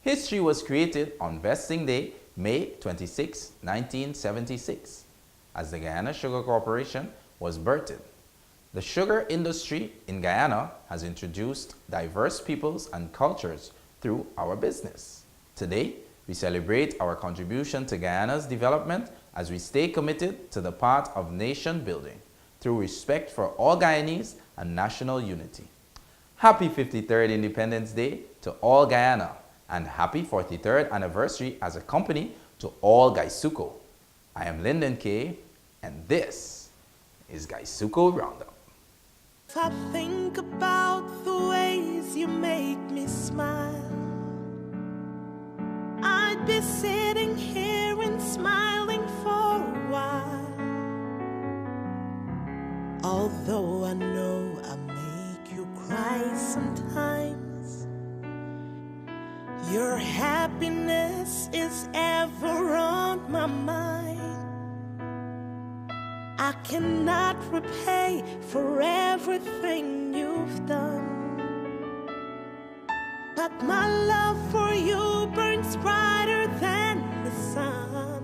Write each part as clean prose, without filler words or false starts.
History was created on Vesting Day, May 26, 1976, as the Guyana Sugar Corporation was birthed. The sugar industry in Guyana has introduced diverse peoples and cultures through our business. Today, we celebrate our contribution to Guyana's development as we stay committed to the path of nation building through respect for all Guyanese and national unity. Happy 53rd Independence Day to all Guyana, and happy 43rd anniversary as a company to all Guysuco. I am Lyndon K, and this is Guysuco Roundup. If I think about the ways you make me smile, I'd be sitting here and smiling for a while. Although I know I make you cry sometimes, your happiness is ever on my mind. I cannot repay for everything you've done, but my love for you burns brighter than the sun.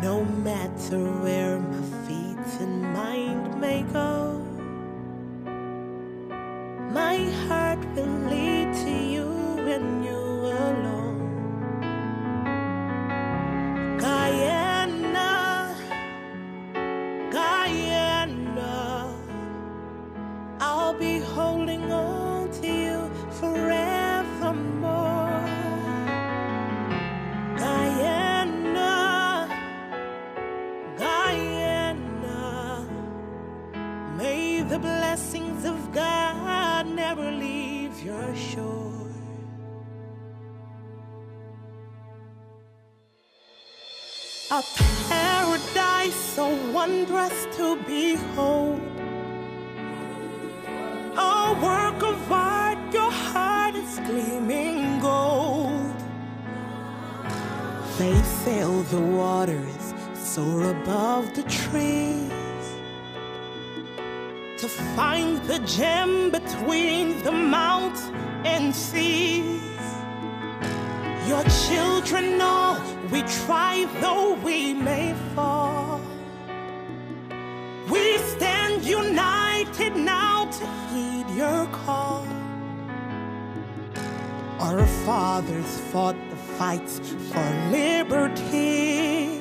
No matter where my feet and mind may go, my heart will lead to you and you alone. Guyana, Guyana, I'll be holding on to you forevermore. Guyana, Guyana, may the blessings of God never leave your shore. A paradise so wondrous to behold, a work of art, your heart is gleaming gold. They sail the waters, soar above the trees, to find the gem between the mountains and seas. Your children know we try though we may fall. We stand united now to heed your call. Our fathers fought the fights for liberty.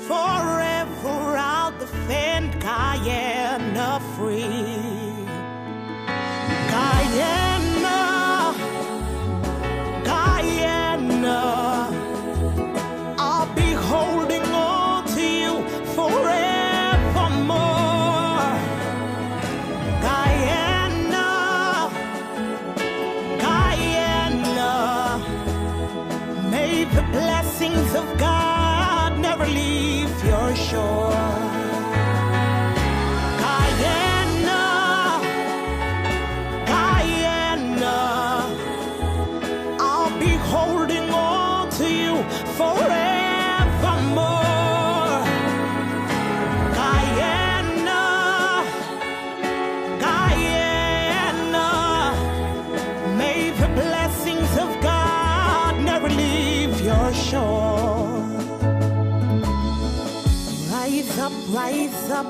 Forever I'll defend Guyana free. Guyana, Guyana, I'll be holding on to you forevermore. Guyana, Guyana, may the blessings of God never leave your shore. Guyana, Guyana, I'll be holding on to you forevermore. Guyana, Guyana, may the blessings of God never leave your shore. Rise up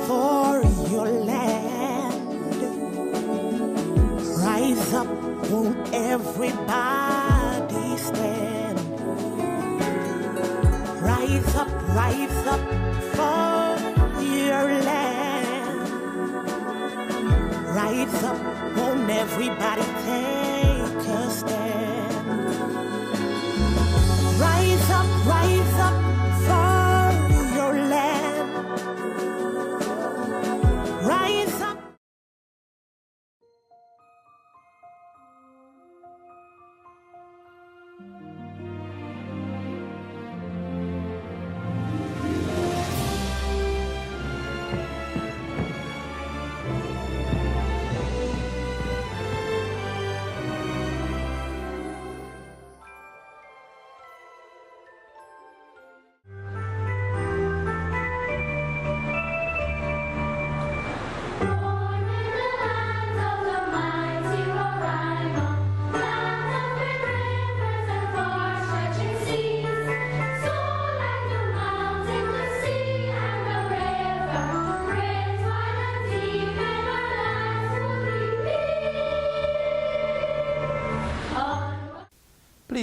for your land. Rise up, won't everybody stand? Rise up for your land. Rise up, won't everybody take a stand? Rise up for your land. Rise up.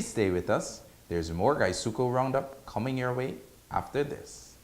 Please stay with us. There's more Guysuco Roundup coming your way after this.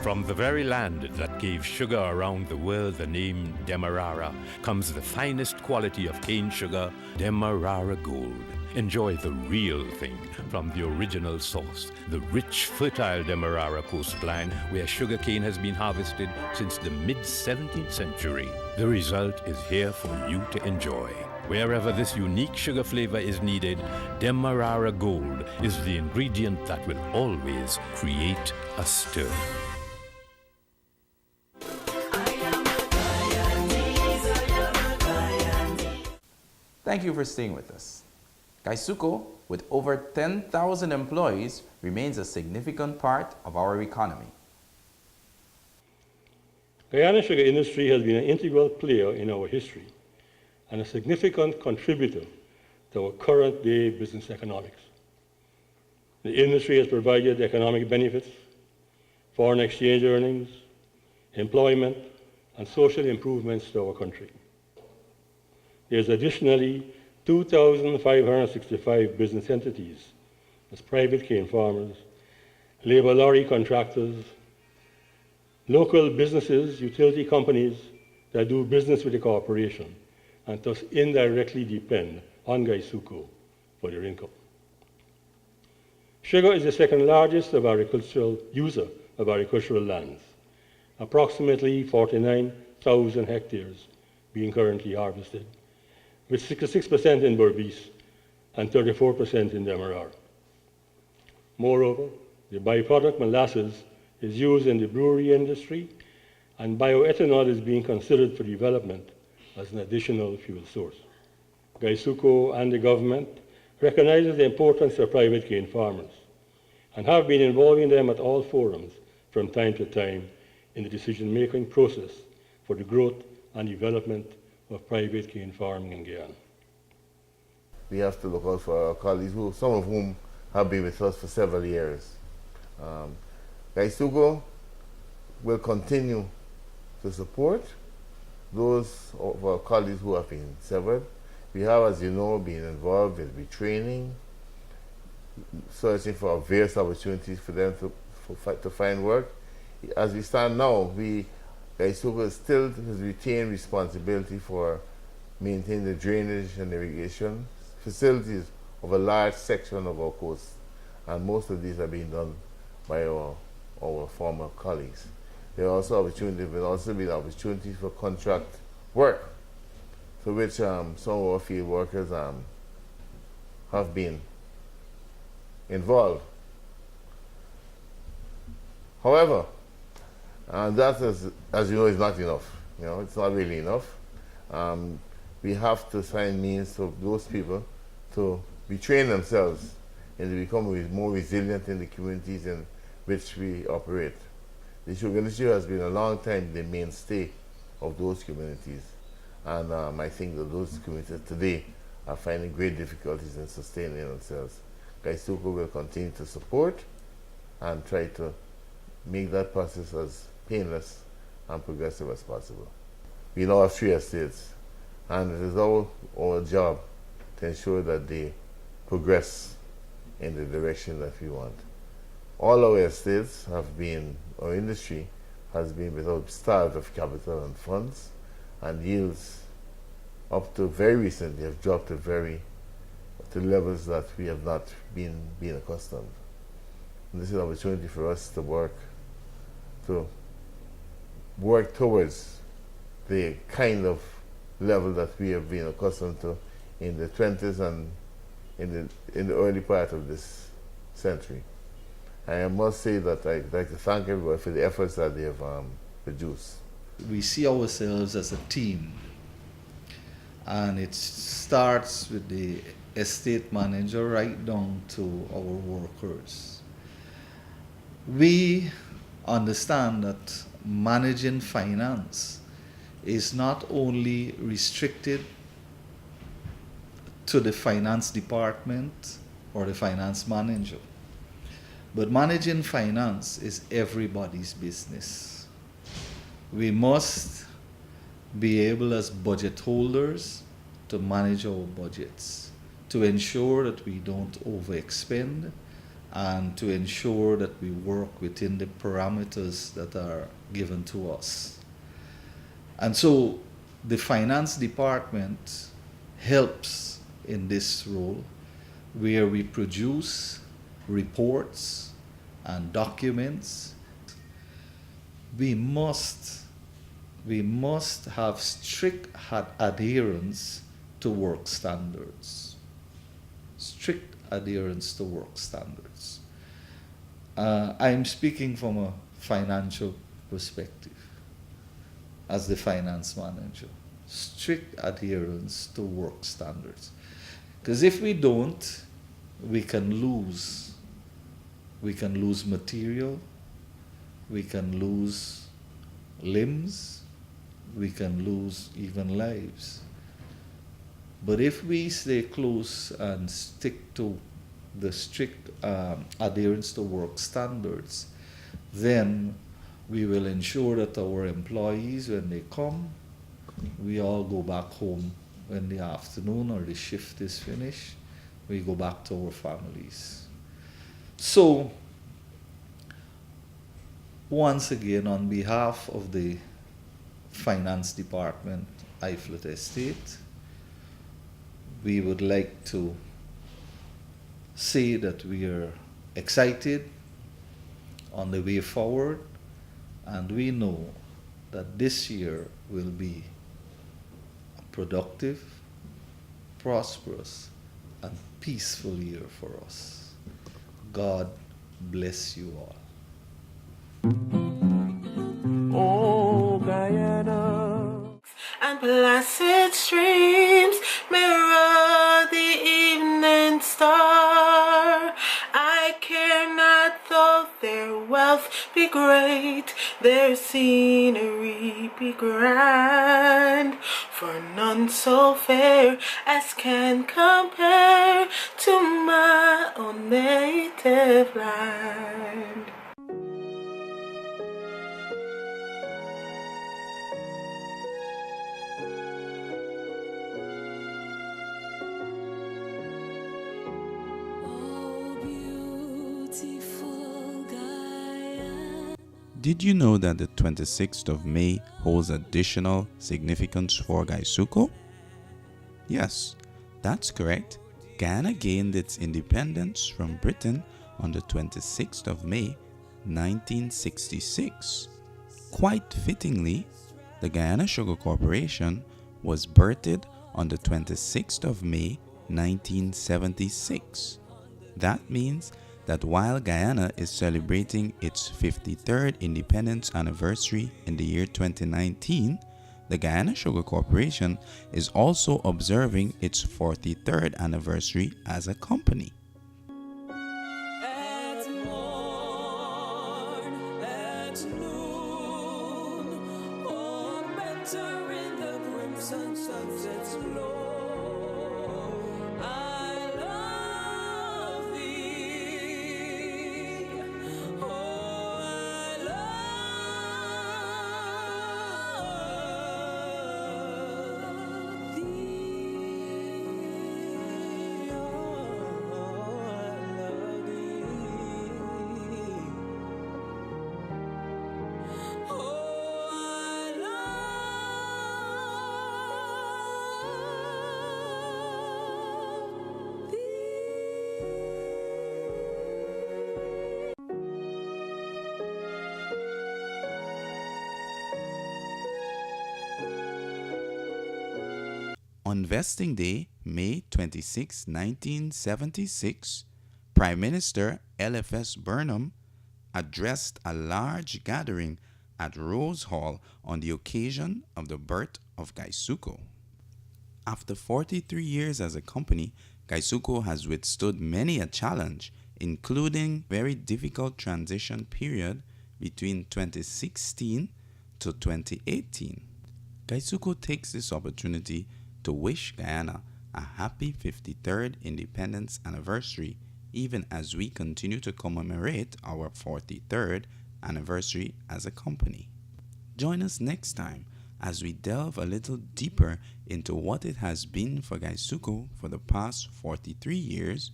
From the very land that gave sugar around the world the name Demerara comes the finest quality of cane sugar, Demerara Gold. Enjoy the real thing from the original source, the rich, fertile Demerara coastline where sugarcane has been harvested since the mid-17th century. The result is here for you to enjoy. Wherever this unique sugar flavor is needed, Demerara Gold is the ingredient that will always create a stir. Thank you for staying with us. Guysuco, with over 10,000 employees, remains a significant part of our economy. Guyana sugar industry has been an integral player in our history and a significant contributor to our current day business economics. The industry has provided economic benefits, foreign exchange earnings, employment, and social improvements to our country. There's additionally 2,565 business entities as private cane farmers, labor lorry contractors, local businesses, utility companies that do business with the corporation and thus indirectly depend on Guysuco for their income. Sugar is the second largest user of agricultural lands, approximately 49,000 hectares being currently harvested, with 66% in Berbice and 34% in Demerara. Moreover, the byproduct molasses is used in the brewery industry, and bioethanol is being considered for development as an additional fuel source. Guysuco and the government recognizes the importance of private cane farmers and have been involving them at all forums from time to time in the decision-making process for the growth and development of private cane farming in Guyana. We have to look out for our colleagues, some of whom have been with us for several years. Guysuco will continue to support those of our colleagues who have been severed. We have, as you know, been involved with retraining, searching for various opportunities for them to find work. As we stand now, Guysuco still has retained responsibility for maintaining the drainage and irrigation facilities of a large section of our coast, and most of these are being done by our former colleagues. There are also been opportunities for contract work, for which some of our field workers have been involved. However, that is, as you know, is not enough. It's not really enough. We have to find means for those people to retrain themselves and to become more resilient in the communities in which we operate. The sugar industry has been a long time the mainstay of those communities, and I think that those communities today are finding great difficulties in sustaining themselves. Guysuco will continue to support and try to make that process as painless and progressive as possible. We now have 3 estates, and it is our job to ensure that they progress in the direction that we want. All our estates our industry has been without starved of capital and funds, and yields up to very recently have dropped to levels that we have not been accustomed. And this is an opportunity for us to work towards the kind of level that we have been accustomed to in the 20s and in the early part of this century. I must say that I'd like to thank everybody for the efforts that they have produced. We see ourselves as a team, and it starts with the estate manager right down to our workers. We understand that managing finance is not only restricted to the finance department or the finance manager, but managing finance is everybody's business. We must be able as budget holders to manage our budgets, to ensure that we don't overexpend, and to ensure that we work within the parameters that are given to us. And so the finance department helps in this role, where we produce reports and documents. We must have strict adherence to work standards. Strict adherence to work standards. I'm speaking from a financial perspective as the finance manager. Strict adherence to work standards. Because if we don't, we can lose. We can lose material, we can lose limbs, we can lose even lives. But if we stay close and stick to the strict adherence to work standards, then we will ensure that our employees, when they come, we all go back home when the afternoon or the shift is finished. We go back to our families. So, once again, on behalf of the Finance Department, Iflit Estate, we would like to say that we are excited on the way forward, and we know that this year will be a productive, prosperous, and peaceful year for us. God bless you all. Oh, Guyana. And placid streams mirror the evening star. I care not though their wealth be great, their scenery be grand, for none so fair as can compare to my own native land. Did you know that the 26th of May holds additional significance for Guysuco? Yes, that's correct. Guyana gained its independence from Britain on the 26th of May, 1966. Quite fittingly, the Guyana Sugar Corporation was birthed on the 26th of May, 1976. That means that while Guyana is celebrating its 53rd independence anniversary in the year 2019, the Guyana Sugar Corporation is also observing its 43rd anniversary as a company. At morn, at noon, or better in the crimson sunset's glow, I love thee. Oh, I love thee. On Vesting Day, May 26, 1976, Prime Minister LFS Burnham addressed a large gathering at Rose Hall on the occasion of the birth of Guysuco. After 43 years as a company, Guysuco has withstood many a challenge, including very difficult transition period between 2016 to 2018. Guysuco takes this opportunity to wish Guyana a happy 53rd independence anniversary, even as we continue to commemorate our 43rd anniversary as a company. Join us next time as we delve a little deeper into what it has been for Guysuco for the past 43 years,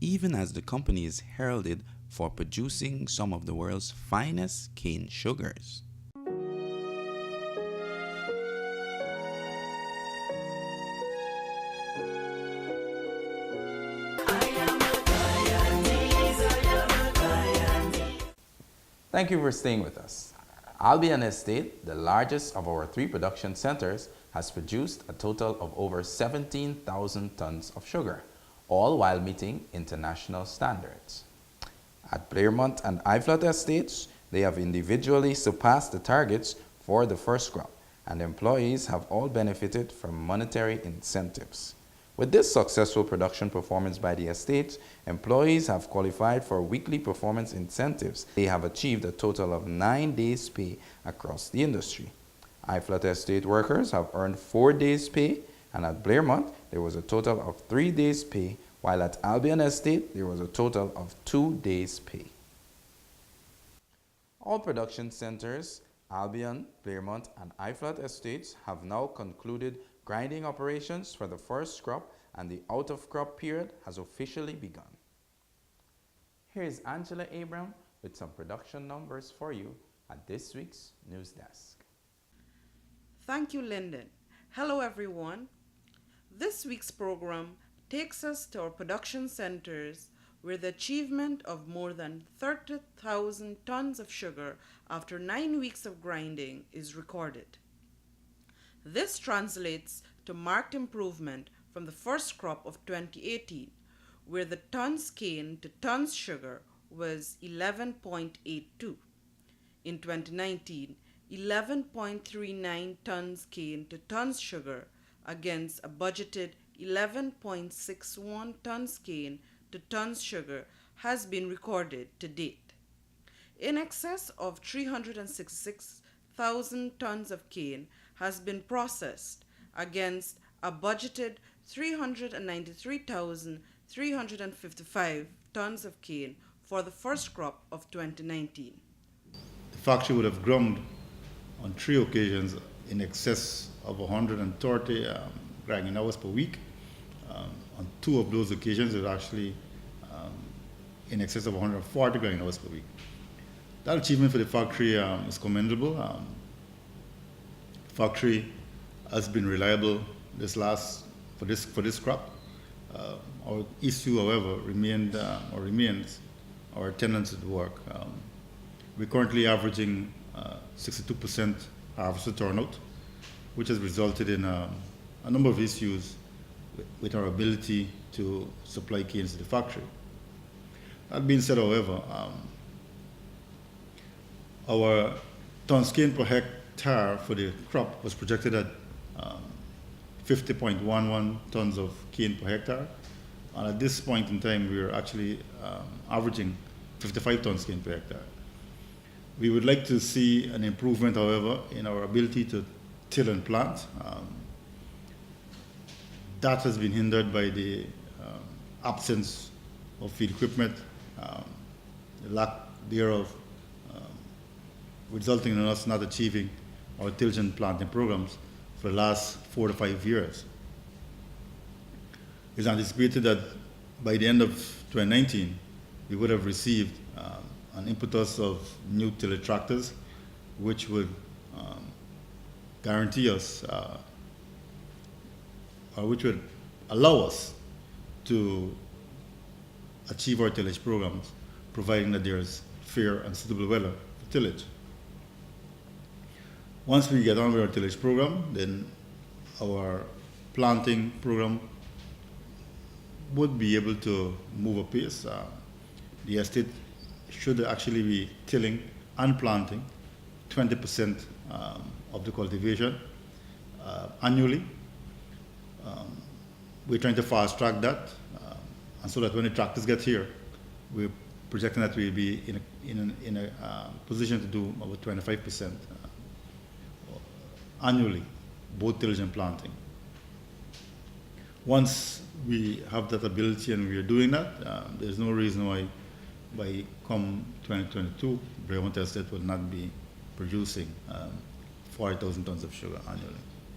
even as the company is heralded for producing some of the world's finest cane sugars. Thank you for staying with us. Albion Estate, the largest of our 3 production centers, has produced a total of over 17,000 tons of sugar, all while meeting international standards. At Blairmont and Iflot Estates, they have individually surpassed the targets for the first crop, and employees have all benefited from monetary incentives. With this successful production performance by the estates, employees have qualified for weekly performance incentives. They have achieved a total of 9 days' pay across the industry. Iflot Estate workers have earned 4 days' pay, and at Blairmont, there was a total of 3 days' pay, while at Albion Estate, there was a total of 2 days' pay. All production centers, Albion, Blairmont, and Iflot Estates have now concluded grinding operations for the first crop, and the out-of-crop period has officially begun. Here is Angela Abram with some production numbers for you at this week's News Desk. Thank you, Lyndon. Hello, everyone. This week's program takes us to our production centers where the achievement of more than 30,000 tons of sugar after 9 weeks of grinding is recorded. This translates to marked improvement from the first crop of 2018, where the tons cane to tons sugar was 11.82. In 2019, 11.39 tons cane to tons sugar against a budgeted 11.61 tons cane to tons sugar has been recorded to date. In excess of 366,000 tons of cane has been processed against a budgeted 393,355 tons of cane for the first crop of 2019. The factory would have ground on 3 occasions in excess of 130 grinding hours per week. On 2 of those occasions, it was actually in excess of 140 grinding hours per week. That achievement for the factory is commendable. The factory has been reliable for this crop. Our issue, however, remains our attendance at work. We're currently averaging 62% harvester turnout, which has resulted in a number of issues with our ability to supply canes to the factory. That being said, however, our tons cane per hectare for the crop was projected at 50.11 tons of cane per hectare. And at this point in time, we are actually averaging 55 tons cane per hectare. We would like to see an improvement, however, in our ability to till and plant. That has been hindered by the absence of field equipment, the lack thereof, resulting in us not achieving our tillage and planting programs for the last 4 to 5 years. It's anticipated that by the end of 2019, we would have received an impetus of new tillage tractors, which would guarantee us, or which would allow us to achieve our tillage programs, providing that there's fair and suitable weather for tillage. Once we get on with our tillage program, then our planting program would be able to move apace. The estate should actually be tilling and planting 20% of the cultivation annually. We're trying to fast track that, and so that when the tractors get here, we're projecting that we'll be in a position to do about 25% annually, both tillage and planting. Once we have that ability and we are doing that, there's no reason why by come 2022, Blairmont Estate will not be producing 40,000 tons of sugar annually.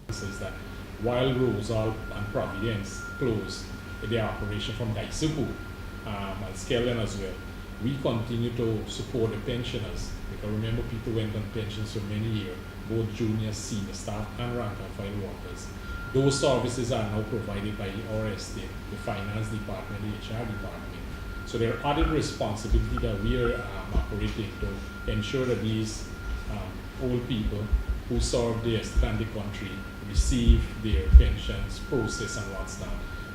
Says that while Rosal and Providence closed their operation from Guysuco and Skellen as well, we continue to support the pensioners, because remember, people went on pensions for many years, both junior, senior staff and rank and file workers. Those services are now provided by our estate, the finance department, the HR department. So there are added responsibility that we are operating to ensure that these old people who serve the estate and the country receive their pensions, process and what's not.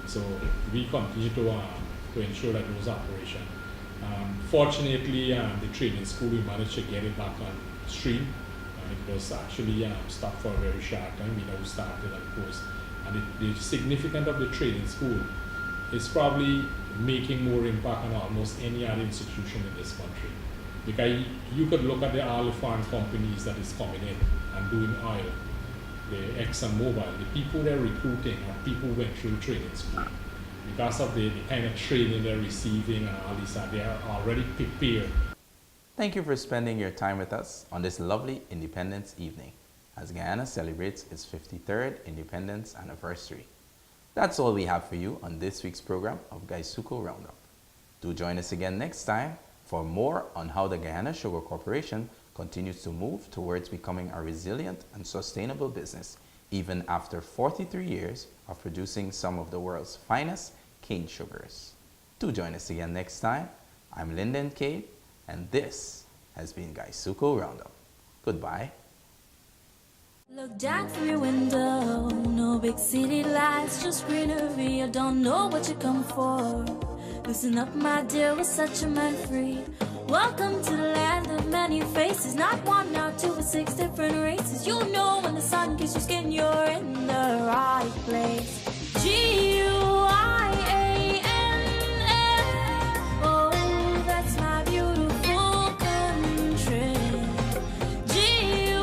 So we continue to ensure that those operations. Fortunately, the training school, we managed to get it back on stream. It was actually stopped for a very short time. We now started, of course. And the significance of the training school is probably making more impact on almost any other institution in this country. Because you could look at all the foreign companies that is coming in and doing oil, the ExxonMobil, the people they're recruiting are people who went through training school. Because of the kind of training they're receiving and all this, they are already prepared. Thank you for spending your time with us on this lovely Independence evening as Guyana celebrates its 53rd Independence anniversary. That's all we have for you on this week's program of Guysuco Roundup. Do join us again next time for more on how the Guyana Sugar Corporation continues to move towards becoming a resilient and sustainable business, even after 43 years of producing some of the world's finest cane sugars. Do join us again next time. I'm Lyndon Cade, and this has been Guysuco Roundup. Goodbye. Look down from your window, no big city lights, just greenery. I don't know what you come for. Listen up, my dear, we're such a man free. Welcome to the land of many faces, not one, not two, but 6 different races. You know when the sun kisses your skin, you're in the right place. G-U-I-A-N-A, oh, that's my beautiful country. G-U-I-A-N-A,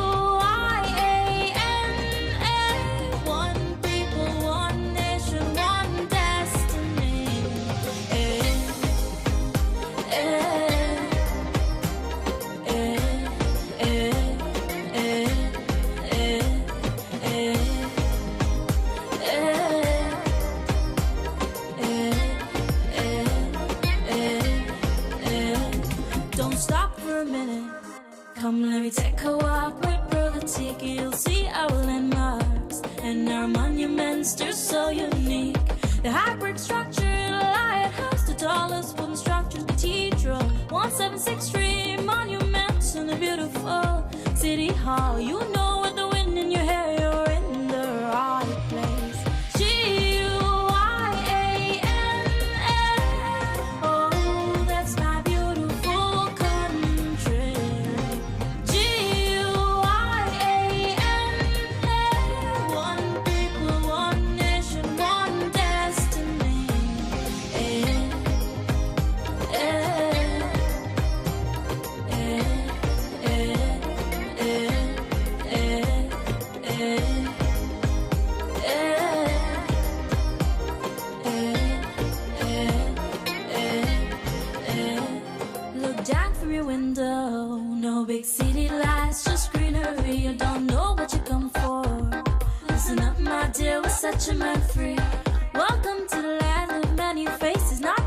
one people, one nation, one destiny. Don't stop for a minute. Come, let me take a walk with Brother Tiki. You'll see our landmarks and our monuments. They're so unique. The hybrid structure, the lighthouse, the tallest wooden structure, cathedral, 176 monuments, and the beautiful city hall. You know with the wind in your hair, you're in the right place. G-U-I-A-N-A, oh, that's my beautiful country. G-U-I-A-N-A, one people, one nation, one destiny. Look down from your window, no big city lights, just greenery. You don't know what you come for. Listen up, my dear, we're such a man free. Welcome to the land of many faces, not